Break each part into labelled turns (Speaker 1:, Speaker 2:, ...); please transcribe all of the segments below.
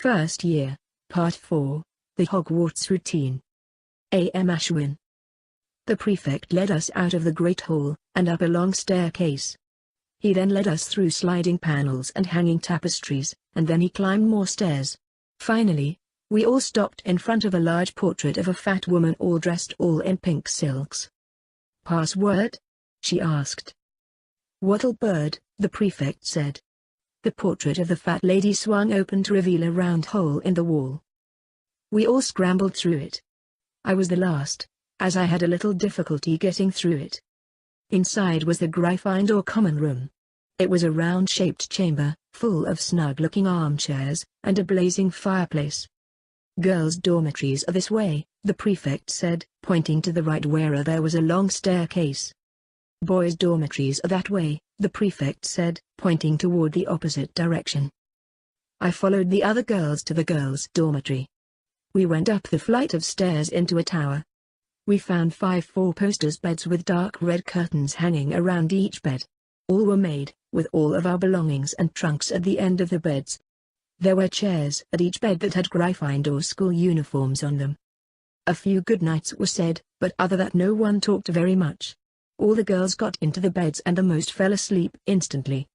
Speaker 1: First Year, Part 4, The Hogwarts Routine. A.M. Ashwin. The prefect led us out of the Great Hall, and up a long staircase. He then led us through sliding panels and hanging tapestries, and then he climbed more stairs. Finally, we all stopped in front of a large portrait of a fat woman all dressed in pink silks. "Password?" she asked. "Wattlebird," the prefect said. The portrait of the fat lady swung open to reveal a round hole in the wall. We all scrambled through it. I was the last, as I had a little difficulty getting through it. Inside was the Gryffindor common room. It was a round-shaped chamber, full of snug-looking armchairs, and a blazing fireplace. "Girls' dormitories are this way," the prefect said, pointing to the right where there was a long staircase. "Boys' dormitories are that way," the prefect said, pointing toward the opposite direction. I followed the other girls to the girls' dormitory. We went up the flight of stairs into a tower. We found 5 four-posters beds with dark red curtains hanging around each bed. All were made, with all of our belongings and trunks at the end of the beds. There were chairs at each bed that had Gryffindor school uniforms on them. A few goodnights were said, but other than that no one talked very much. All the girls got into the beds and the most fell asleep instantly.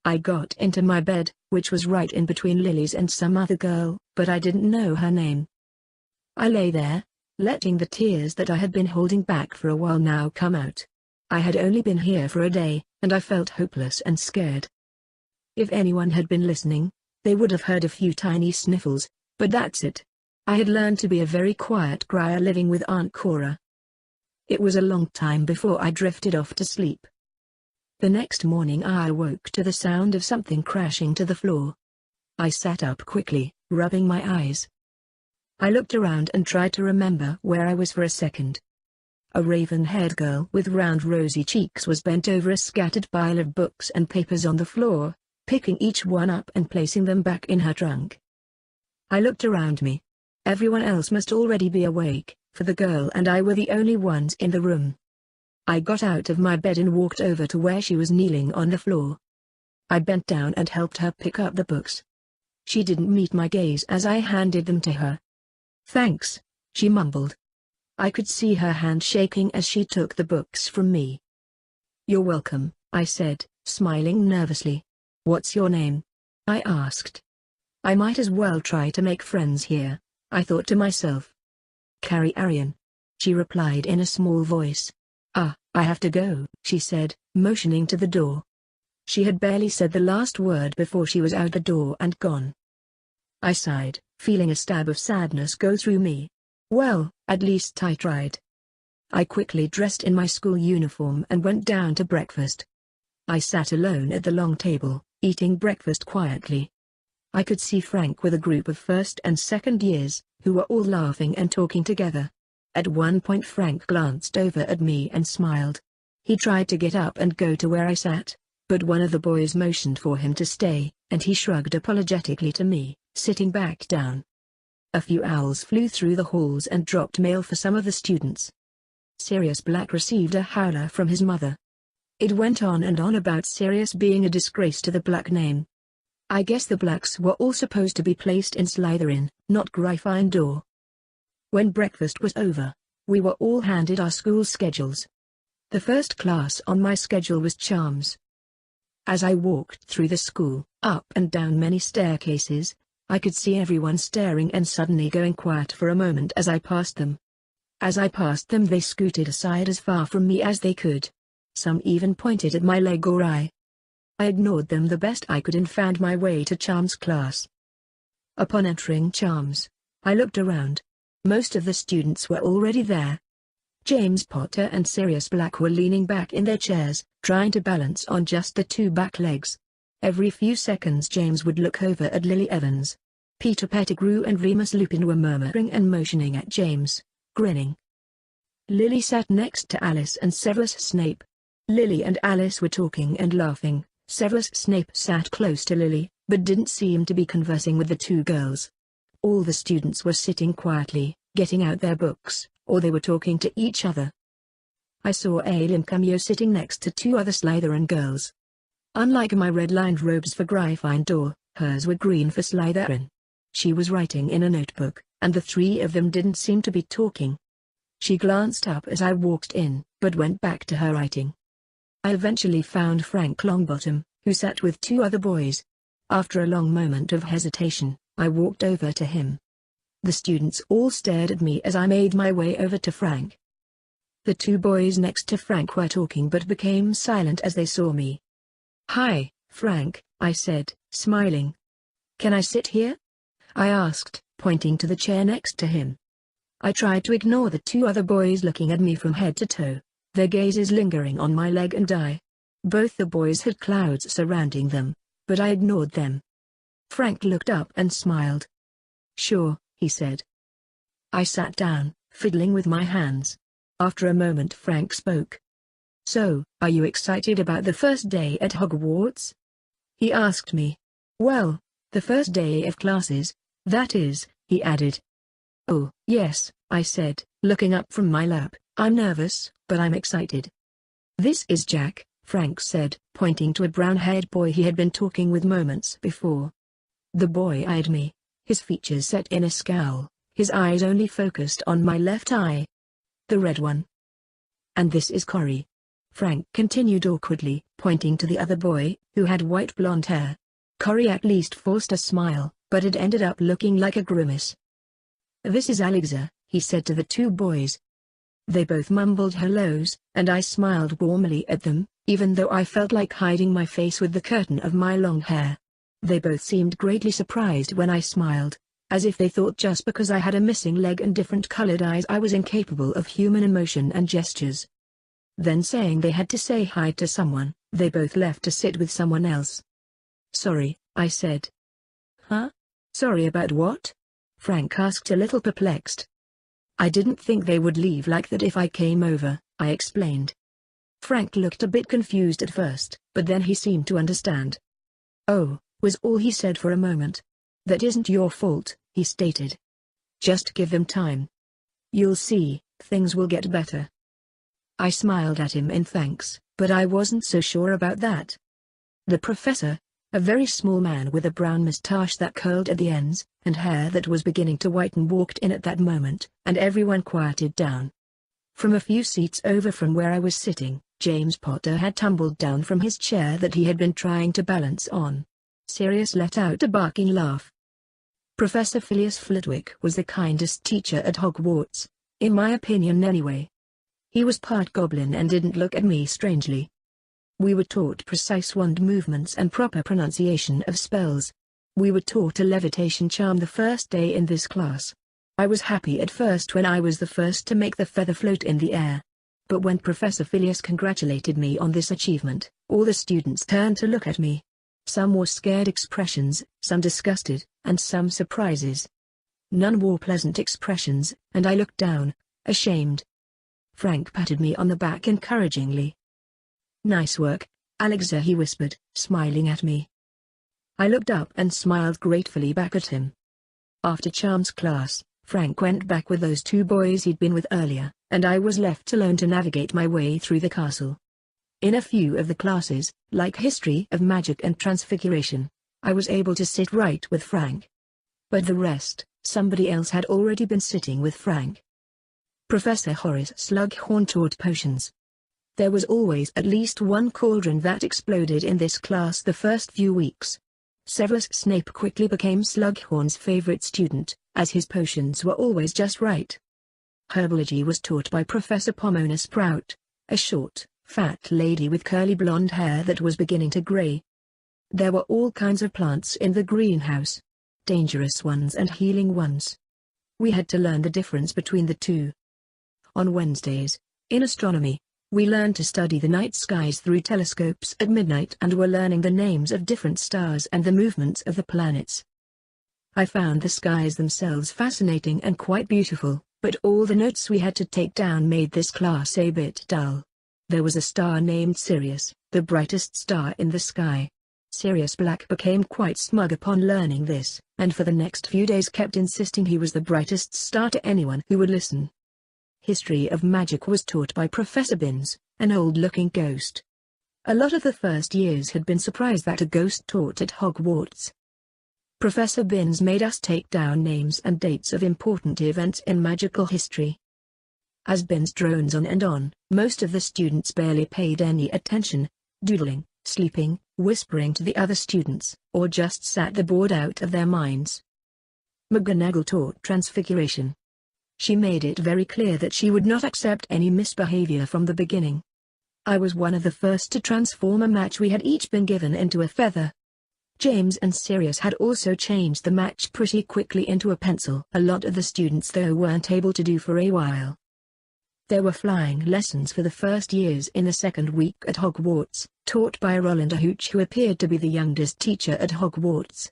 Speaker 1: I got into my bed, which was right in between Lily's and some other girl, but I didn't know her name. I lay there, letting the tears that I had been holding back for a while now come out. I had only been here for a day, and I felt hopeless and scared. If anyone had been listening, they would have heard a few tiny sniffles, but that's it. I had learned to be a very quiet crier living with Aunt Cora. It was a long time before I drifted off to sleep. The next morning I awoke to the sound of something crashing to the floor. I sat up quickly, rubbing my eyes. I looked around and tried to remember where I was for a second. A raven-haired girl with round rosy cheeks was bent over a scattered pile of books and papers on the floor, picking each one up and placing them back in her trunk. I looked around me. Everyone else must already be awake, for the girl and I were the only ones in the room. I got out of my bed and walked over to where she was kneeling on the floor. I bent down and helped her pick up the books. She didn't meet my gaze as I handed them to her. "Thanks," she mumbled. I could see her hand shaking as she took the books from me. "You're welcome," I said, smiling nervously. "What's your name?" I asked. I might as well try to make friends here, I thought to myself. "Carrie Arian," she replied in a small voice. "I have to go," she said, motioning to the door. She had barely said the last word before she was out the door and gone. I sighed, feeling a stab of sadness go through me. Well, at least I tried. I quickly dressed in my school uniform and went down to breakfast. I sat alone at the long table, eating breakfast quietly. I could see Frank with a group of first and second years, who were all laughing and talking together. At one point Frank glanced over at me and smiled. He tried to get up and go to where I sat, but one of the boys motioned for him to stay, and he shrugged apologetically to me, sitting back down. A few owls flew through the halls and dropped mail for some of the students. Sirius Black received a howler from his mother. It went on and on about Sirius being a disgrace to the Black name. I guess the Blacks were all supposed to be placed in Slytherin, not Gryffindor. When breakfast was over, we were all handed our school schedules. The first class on my schedule was Charms. As I walked through the school, up and down many staircases, I could see everyone staring and suddenly going quiet for a moment as I passed them. As I passed them they scooted aside as far from me as they could. Some even pointed at my leg or eye. I ignored them the best I could and found my way to Charms class. Upon entering Charms, I looked around. Most of the students were already there. James Potter and Sirius Black were leaning back in their chairs, trying to balance on just the 2 back legs. Every few seconds James would look over at Lily Evans. Peter Pettigrew and Remus Lupin were murmuring and motioning at James, grinning. Lily sat next to Alice and Severus Snape. Lily and Alice were talking and laughing. Severus Snape sat close to Lily, but didn't seem to be conversing with the 2 girls. All the students were sitting quietly, getting out their books, or they were talking to each other. I saw Aileen Cameo sitting next to 2 other Slytherin girls. Unlike my red-lined robes for Gryffindor, hers were green for Slytherin. She was writing in a notebook, and the three of them didn't seem to be talking. She glanced up as I walked in, but went back to her writing. I eventually found Frank Longbottom, who sat with two other boys. After a long moment of hesitation, I walked over to him. The students all stared at me as I made my way over to Frank. The two boys next to Frank were talking but became silent as they saw me. "Hi, Frank," I said, smiling. "Can I sit here?" I asked, pointing to the chair next to him. I tried to ignore the two other boys looking at me from head to toe, their gazes lingering on my leg and eye. Both the boys had clouds surrounding them, but I ignored them. Frank looked up and smiled. "Sure," he said. I sat down, fiddling with my hands. After a moment Frank spoke. "So, are you excited about the first day at Hogwarts?" he asked me. "Well, the first day of classes, that is," he added. "Oh, yes," I said, looking up from my lap. "I'm nervous, but I'm excited." "This is Jack," Frank said, pointing to a brown-haired boy he had been talking with moments before. The boy eyed me, his features set in a scowl, his eyes only focused on my left eye. "The red one." "And this is Corey," Frank continued awkwardly, pointing to the other boy, who had white blonde hair. Corey at least forced a smile, but it ended up looking like a grimace. "This is Alexa," he said to the two boys. They both mumbled hellos, and I smiled warmly at them, even though I felt like hiding my face with the curtain of my long hair. They both seemed greatly surprised when I smiled, as if they thought just because I had a missing leg and different-colored eyes I was incapable of human emotion and gestures. Then saying they had to say hi to someone, they both left to sit with someone else. "Sorry," I said. "Huh? Sorry about what?" Frank asked, a little perplexed. "I didn't think they would leave like that if I came over," I explained. Frank looked a bit confused at first, but then he seemed to understand. "Oh," was all he said for a moment. "That isn't your fault," he stated. "Just give them time. You'll see, things will get better." I smiled at him in thanks, but I wasn't so sure about that. The professor, a very small man with a brown moustache that curled at the ends, and hair that was beginning to whiten, walked in at that moment, and everyone quieted down. From a few seats over from where I was sitting, James Potter had tumbled down from his chair that he had been trying to balance on. Sirius let out a barking laugh. Professor Phileas Flitwick was the kindest teacher at Hogwarts, in my opinion anyway. He was part goblin and didn't look at me strangely. We were taught precise wand movements and proper pronunciation of spells. We were taught a levitation charm the first day in this class. I was happy at first when I was the first to make the feather float in the air. But when Professor Phileas congratulated me on this achievement, all the students turned to look at me. Some wore scared expressions, some disgusted, and some surprises. None wore pleasant expressions, and I looked down, ashamed. Frank patted me on the back encouragingly. "Nice work, Alexa," he whispered, smiling at me. I looked up and smiled gratefully back at him. After charms class, Frank went back with those two boys he'd been with earlier, and I was left alone to navigate my way through the castle. In a few of the classes, like History of Magic and Transfiguration, I was able to sit right with Frank. But the rest, somebody else had already been sitting with Frank. Professor Horace Slughorn taught potions. There was always at least one cauldron that exploded in this class the first few weeks. Severus Snape quickly became Slughorn's favorite student, as his potions were always just right. Herbology was taught by Professor Pomona Sprout, a short, fat lady with curly blonde hair that was beginning to gray. There were all kinds of plants in the greenhouse, dangerous ones and healing ones. We had to learn the difference between the two. On Wednesdays, in astronomy, we learned to study the night skies through telescopes at midnight and were learning the names of different stars and the movements of the planets. I found the skies themselves fascinating and quite beautiful, but all the notes we had to take down made this class a bit dull. There was a star named Sirius, the brightest star in the sky. Sirius Black became quite smug upon learning this, and for the next few days kept insisting he was the brightest star to anyone who would listen. History of Magic was taught by Professor Binns, an old-looking ghost. A lot of the first years had been surprised that a ghost taught at Hogwarts. Professor Binns made us take down names and dates of important events in magical history. As Binns drones on and on, most of the students barely paid any attention, doodling, sleeping, whispering to the other students, or just sat the bored out of their minds. McGonagall taught Transfiguration. She made it very clear that she would not accept any misbehavior from the beginning. I was one of the first to transform a match we had each been given into a feather. James and Sirius had also changed the match pretty quickly into a pencil. A lot of the students though weren't able to do for a while. There were flying lessons for the first years in the second week at Hogwarts, taught by Rolanda Hooch, who appeared to be the youngest teacher at Hogwarts.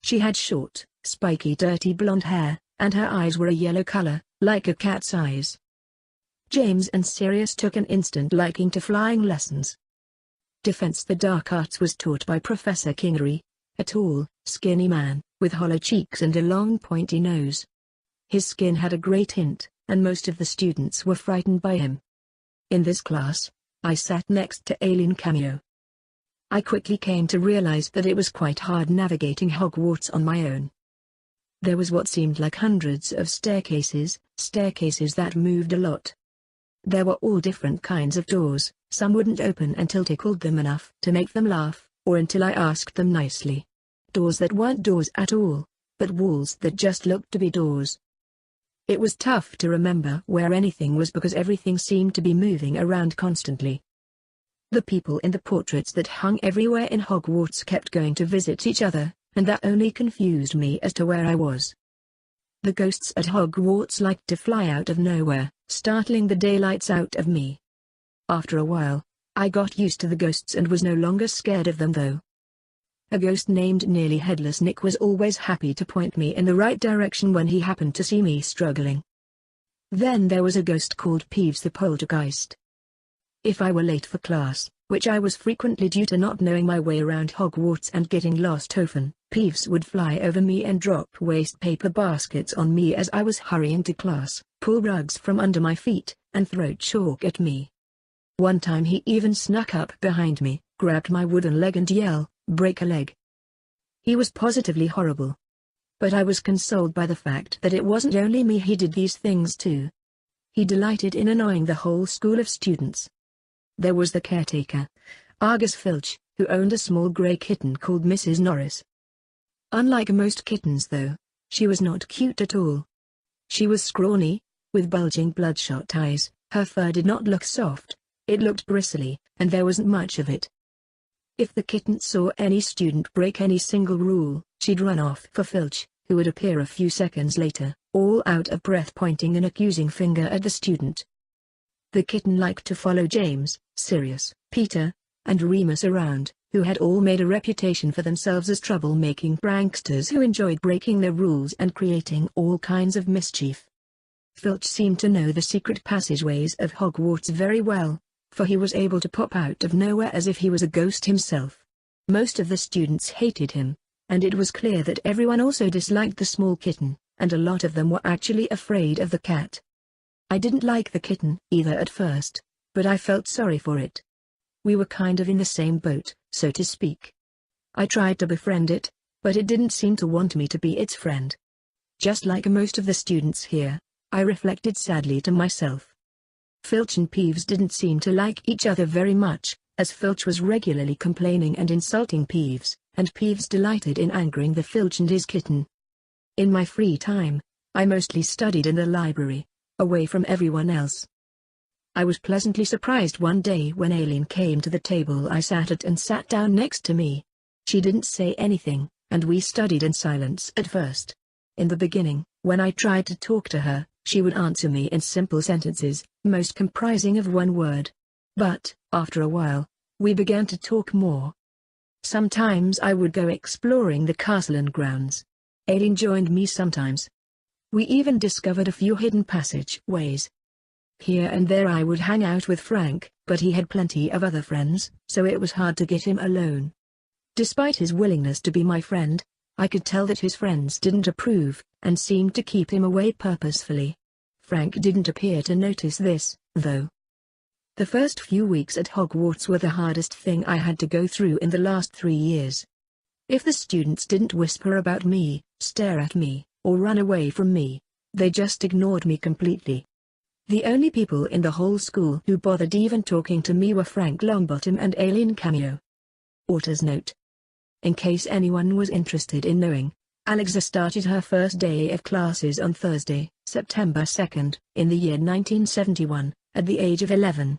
Speaker 1: She had short, spiky dirty blonde hair, and her eyes were a yellow color, like a cat's eyes. James and Sirius took an instant liking to flying lessons. Defense the Dark Arts was taught by Professor Kingery, a tall, skinny man, with hollow cheeks and a long pointy nose. His skin had a great hint, and most of the students were frightened by him. In this class, I sat next to Aileen Cameo. I quickly came to realize that it was quite hard navigating Hogwarts on my own. There was what seemed like hundreds of staircases that moved a lot. There were all different kinds of doors. Some wouldn't open until tickled them enough to make them laugh, or until I asked them nicely. Doors that weren't doors at all, but walls that just looked to be doors. It was tough to remember where anything was because everything seemed to be moving around constantly. The people in the portraits that hung everywhere in Hogwarts kept going to visit each other, and that only confused me as to where I was. The ghosts at Hogwarts liked to fly out of nowhere, startling the daylights out of me. After a while, I got used to the ghosts and was no longer scared of them though. A ghost named Nearly Headless Nick was always happy to point me in the right direction when he happened to see me struggling. Then there was a ghost called Peeves the Poltergeist. If I were late for class, which I was frequently due to not knowing my way around Hogwarts and getting lost often, Peeves would fly over me and drop waste paper baskets on me as I was hurrying to class, pull rugs from under my feet, and throw chalk at me. One time he even snuck up behind me, grabbed my wooden leg and yelled, "Break a leg." He was positively horrible. But I was consoled by the fact that it wasn't only me he did these things to. He delighted in annoying the whole school of students. There was the caretaker, Argus Filch, who owned a small grey kitten called Mrs. Norris. Unlike most kittens though, she was not cute at all. She was scrawny, with bulging bloodshot eyes, her fur did not look soft, it looked bristly, and there wasn't much of it. If the kitten saw any student break any single rule, she'd run off for Filch, who would appear a few seconds later, all out of breath pointing an accusing finger at the student. The kitten liked to follow James, Sirius, Peter, and Remus around, who had all made a reputation for themselves as trouble-making pranksters who enjoyed breaking the rules and creating all kinds of mischief. Filch seemed to know the secret passageways of Hogwarts very well, for he was able to pop out of nowhere as if he was a ghost himself. Most of the students hated him, and it was clear that everyone also disliked the small kitten, and a lot of them were actually afraid of the cat. I didn't like the kitten either at first, but I felt sorry for it. We were kind of in the same boat, so to speak. I tried to befriend it, but it didn't seem to want me to be its friend. Just like most of the students here, I reflected sadly to myself. Filch and Peeves didn't seem to like each other very much, as Filch was regularly complaining and insulting Peeves, and Peeves delighted in angering the Filch and his kitten. In my free time, I mostly studied in the library, away from everyone else. I was pleasantly surprised one day when Aileen came to the table I sat at and sat down next to me. She didn't say anything, and we studied in silence at first. In the beginning, when I tried to talk to her, she would answer me in simple sentences, most comprising of one word. But, after a while, we began to talk more. Sometimes I would go exploring the castle and grounds. Aileen joined me sometimes. We even discovered a few hidden passageways. Here and there I would hang out with Frank, but he had plenty of other friends, so it was hard to get him alone. Despite his willingness to be my friend, I could tell that his friends didn't approve, and seemed to keep him away purposefully. Frank didn't appear to notice this, though. The first few weeks at Hogwarts were the hardest thing I had to go through in the last 3 years. If the students didn't whisper about me, stare at me, or run away from me, they just ignored me completely. The only people in the whole school who bothered even talking to me were Frank Longbottom and Alien Cameo. Author's note. In case anyone was interested in knowing, Alexa started her first day of classes on Thursday, September 2, in the year 1971, at the age of 11.